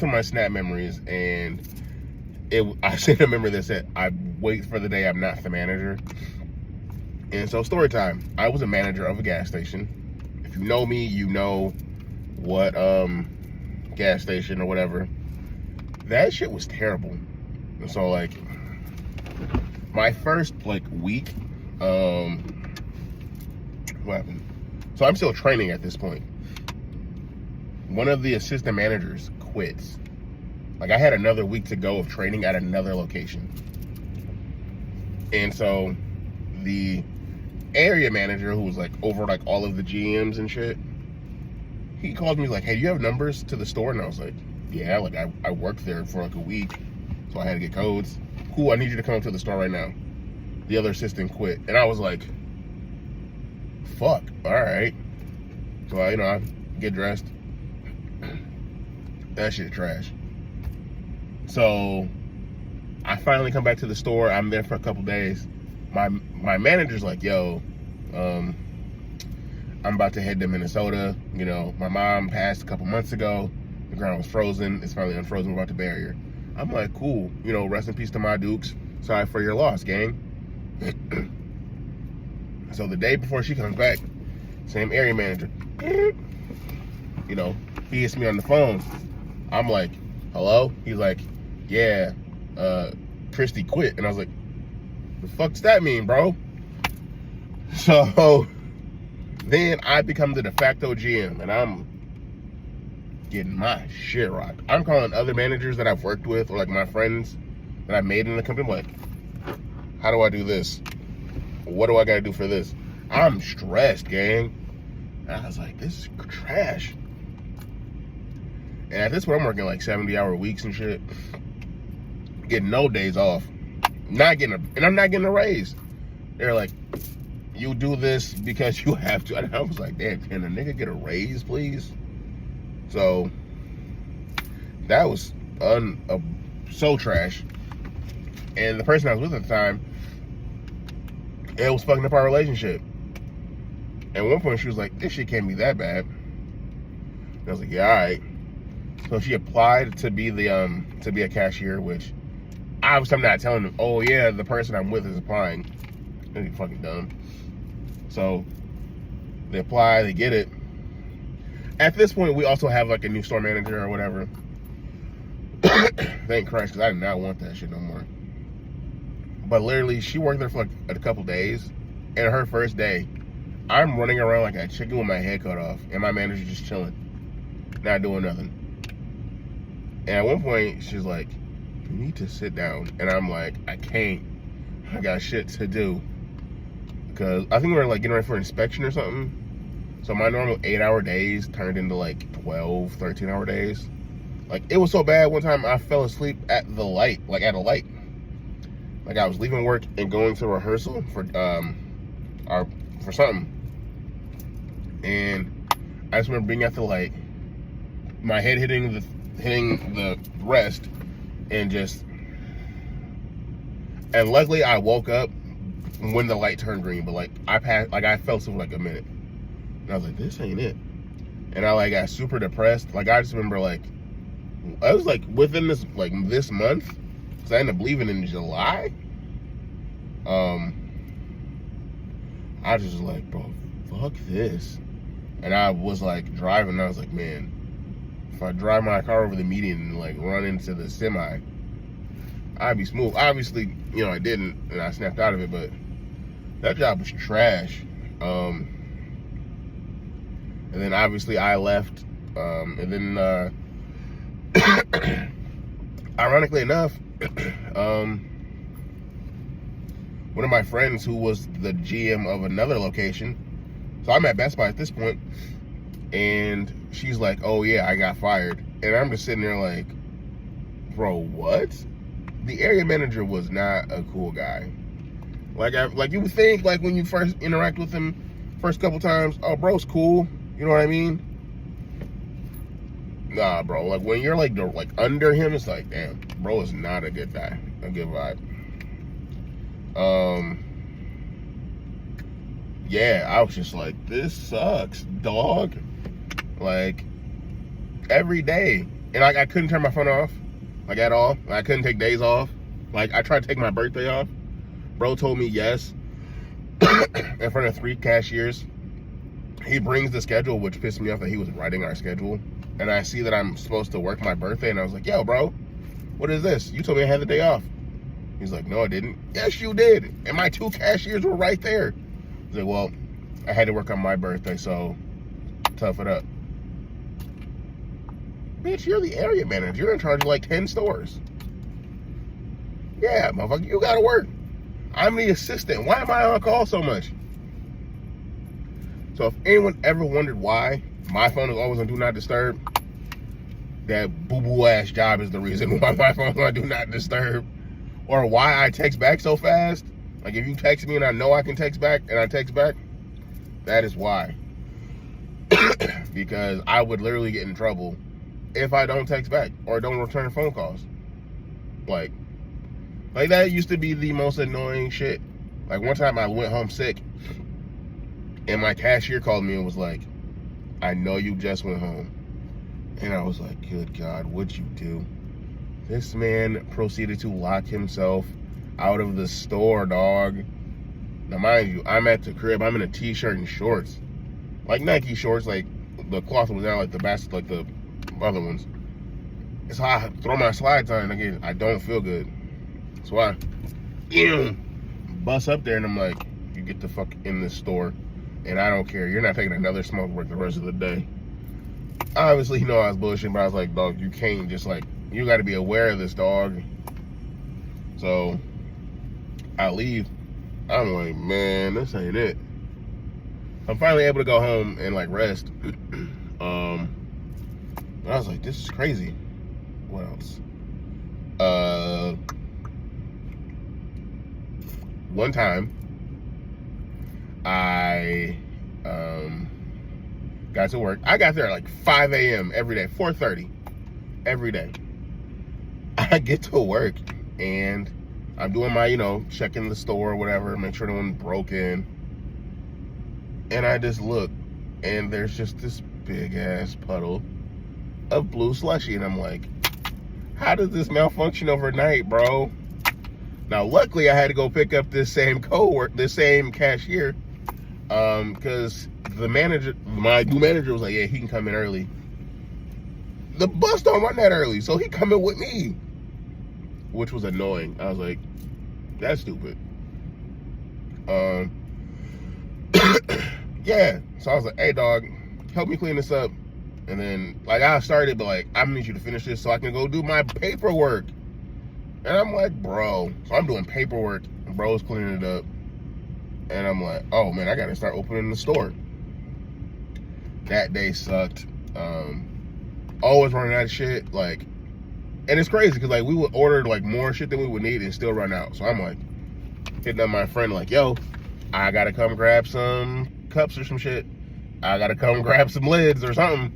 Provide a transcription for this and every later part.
through my Snap memories, and I sent a memory that said, "I wait for the day I'm not the manager." And so, story time. I was a manager of a gas station. If you know me, you know what gas station or whatever. That shit was terrible. And so, like, my first week, what happened? So I'm still training at this point. One of the assistant managers quits. Like, I had another week to go of training at another location. And so the area manager, who was over all of the GMs and shit, he called me like, "Hey, do you have numbers to the store?" And I was like, "Yeah, I worked there for a week, so I had to get codes." "Cool, I need you to come to the store right now." The other assistant quit. And I was like, fuck, all right. So I get dressed. That shit trash. So I finally come back to the store. I'm there for a couple days. My manager's like, "Yo, I'm about to head to Minnesota. My mom passed a couple months ago. The ground was frozen. It's finally unfrozen. We're about to bury her." I'm like, "Cool. Rest in peace to my Dukes. Sorry for your loss, gang." So the day before she comes back, same area manager, he hits me on the phone. I'm like, "Hello?" He's like, "Yeah, Christy quit." And I was like, "The fuck does that mean, bro?" So then I become the de facto GM, and I'm getting my shit rocked. I'm calling other managers that I've worked with, or my friends that I made in the company. I'm like, "How do I do this? What do I gotta do for this?" I'm stressed, gang. And I was like, this is trash. And at this point, I'm working 70-hour weeks and shit. Getting no days off. And I'm not getting a raise. They're like, "You do this because you have to." And I was like, "Damn, can a nigga get a raise, please?" So that was so trash. And the person I was with at the time, it was fucking up our relationship. At one point, she was like, "This shit can't be that bad." And I was like, "Yeah, all right." So she applied to be a cashier, which I'm not telling them, "Oh yeah, the person I'm with is applying." That'd be fucking dumb. So they apply, they get it. At this point, we also have a new store manager or whatever. Thank Christ, because I did not want that shit no more. But literally, she worked there for a couple days, and her first day, I'm running around like a chicken with my head cut off, and my manager just chilling, not doing nothing. And at one point, she's like, "You need to sit down." And I'm like, "I can't. I got shit to do." Because I think we were getting ready for inspection or something. So my normal 8-hour days turned into 12, 13-hour days. It was so bad one time I fell asleep at the light, at a light. I was leaving work and going to rehearsal for something. And I just remember being at the light, my head hitting the rest, and luckily I woke up when the light turned green, but I fell asleep for a minute. And I was like, this ain't it. And I got super depressed. I just remember I was within this this month, because I ended up leaving in July. I was just like, bro, fuck this. And I was driving, and I was like, man, if I drive my car over the median and run into the semi, I'd be smooth. Obviously, I didn't, and I snapped out of it, but that job was trash. And then obviously I left, and then ironically enough, one of my friends who was the GM of another location, so I'm at Best Buy at this point, and she's like, "Oh yeah, I got fired." And I'm just sitting there bro, what? The area manager was not a cool guy. You would think, when you first interact with him, first couple times, oh, bro's cool. You know what I mean? Nah, bro. When you're under him, it's damn, bro is not a good guy, a good vibe. Yeah, I was just like, this sucks, dog. Every day, And I couldn't turn my phone off, like at all. I couldn't take days off. Like I tried to take my birthday off. Bro told me yes in front of 3 cashiers. He brings the schedule, which pissed me off that he was writing our schedule. And I see that I'm supposed to work my birthday, and I was like, yo, bro, what is this? You told me I had the day off. He's like, no, I didn't. Yes, you did. And my 2 cashiers were right there. He's like, well, I had to work on my birthday, so tough it up. Bitch, you're the area manager. You're in charge of like 10 stores. Yeah, motherfucker, you gotta work. I'm the assistant. Why am I on call so much? So if anyone ever wondered why my phone is always on Do Not Disturb, that boo-boo ass job is the reason why my phone's on Do Not Disturb. Or why I text back so fast. Like if you text me and I know I can text back and I text back, that is why. Because I would literally get in trouble if I don't text back or don't return phone calls. Like that used to be the most annoying shit. Like one time I went home sick and my cashier called me and was like, I know you just went home. And I was like, good God, what'd you do? This man proceeded to lock himself out of the store, dog. Now mind you, I'm at the crib, I'm in a t-shirt and shorts. Like Nike shorts, like the cloth was down like the basket, like the other ones. So I throw my slides on and again, I don't feel good. So I bust up there and I'm like, you get the fuck in this store and I don't care. You're not taking another smoke break the rest of the day. Obviously, you know I was bullshitting, but I was like, dog, you can't just like, you got to be aware of this, dog. So I leave. I'm like, man, this ain't it. I'm finally able to go home and like rest. I was like, this is crazy. What else? One time I got to work. I got there at like 5 a.m. every day, 4:30 every day. I get to work and I'm doing my, checking the store or whatever, make sure no one broke in. And I just look and there's just this big ass puddle of blue slushy. And I'm like, how did this malfunction overnight, bro? Now, luckily I had to go pick up this same cashier, because the manager, my new manager was like, yeah, he can come in early. The bus don't run that early, so he coming with me, which was annoying. I was like, that's stupid. Yeah, so I was like, hey dog, help me clean this up. And then like I started, but like, I need you to finish this so I can go do my paperwork. And I'm like, bro, so I'm doing paperwork and bro's cleaning it up. And I'm like, oh man, I gotta start opening the store. That day sucked. Always running out of shit, like, and it's crazy because like we would order like more shit than we would need and still run out. So I'm like hitting up my friend like, yo, I gotta come grab some cups or some shit. I gotta come grab some lids or something.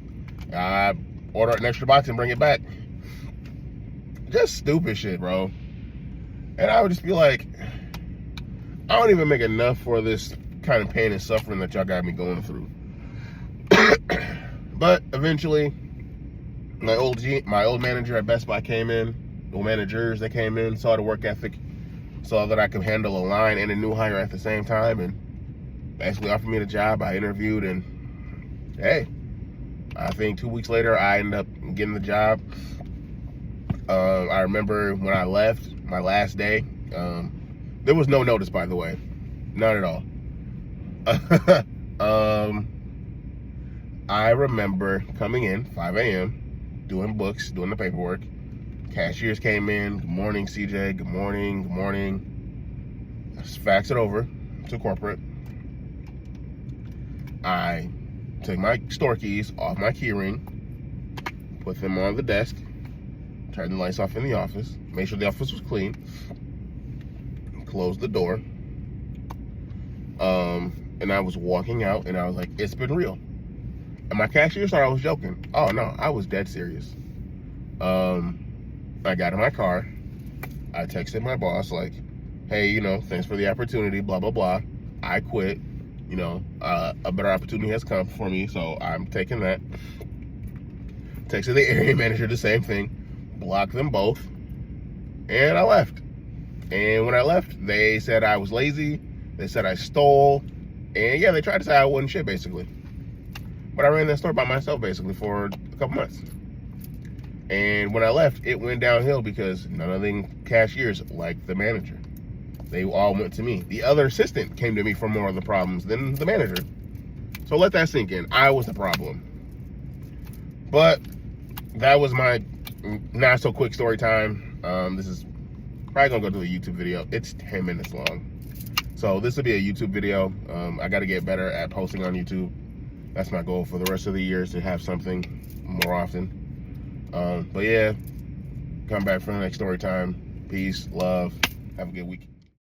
I order an extra box and bring it back. Just stupid shit, bro. And I would just be like, I don't even make enough for this kind of pain and suffering that y'all got me going through. But eventually, my old manager at Best Buy came in, old managers that came in, saw the work ethic, saw that I could handle a line and a new hire at the same time, and basically offered me the job. I interviewed, and hey, I think 2 weeks later, I ended up getting the job. I remember when I left, my last day, there was no notice, by the way. None at all. I remember coming in, 5 a.m., doing books, doing the paperwork. Cashiers came in, good morning, CJ, good morning, good morning. I just fax it over to corporate. I took my store keys off my key ring, put them on the desk, turned the lights off in the office, made sure the office was clean, closed the door, and I was walking out, and I was like, it's been real. And my cashier thought I was joking. Oh no, I was dead serious. I got in my car, I texted my boss like, hey, thanks for the opportunity, blah, blah, blah. I quit, a better opportunity has come for me, so I'm taking that. Texted the area manager the same thing, blocked them both, and I left. And when I left, they said I was lazy, they said I stole, and yeah, they tried to say I wasn't shit, basically. But I ran that store by myself, basically, for a couple months. And when I left, it went downhill because none of the cashiers liked the manager. They all went to me. The other assistant came to me for more of the problems than the manager. So let that sink in. I was the problem. But that was my not so quick story time. This is probably gonna go to a YouTube video. It's 10 minutes long. So this will be a YouTube video. I gotta get better at posting on YouTube. That's my goal for the rest of the year, is to have something more often. But yeah, come back for the next story time. Peace, love, have a good week.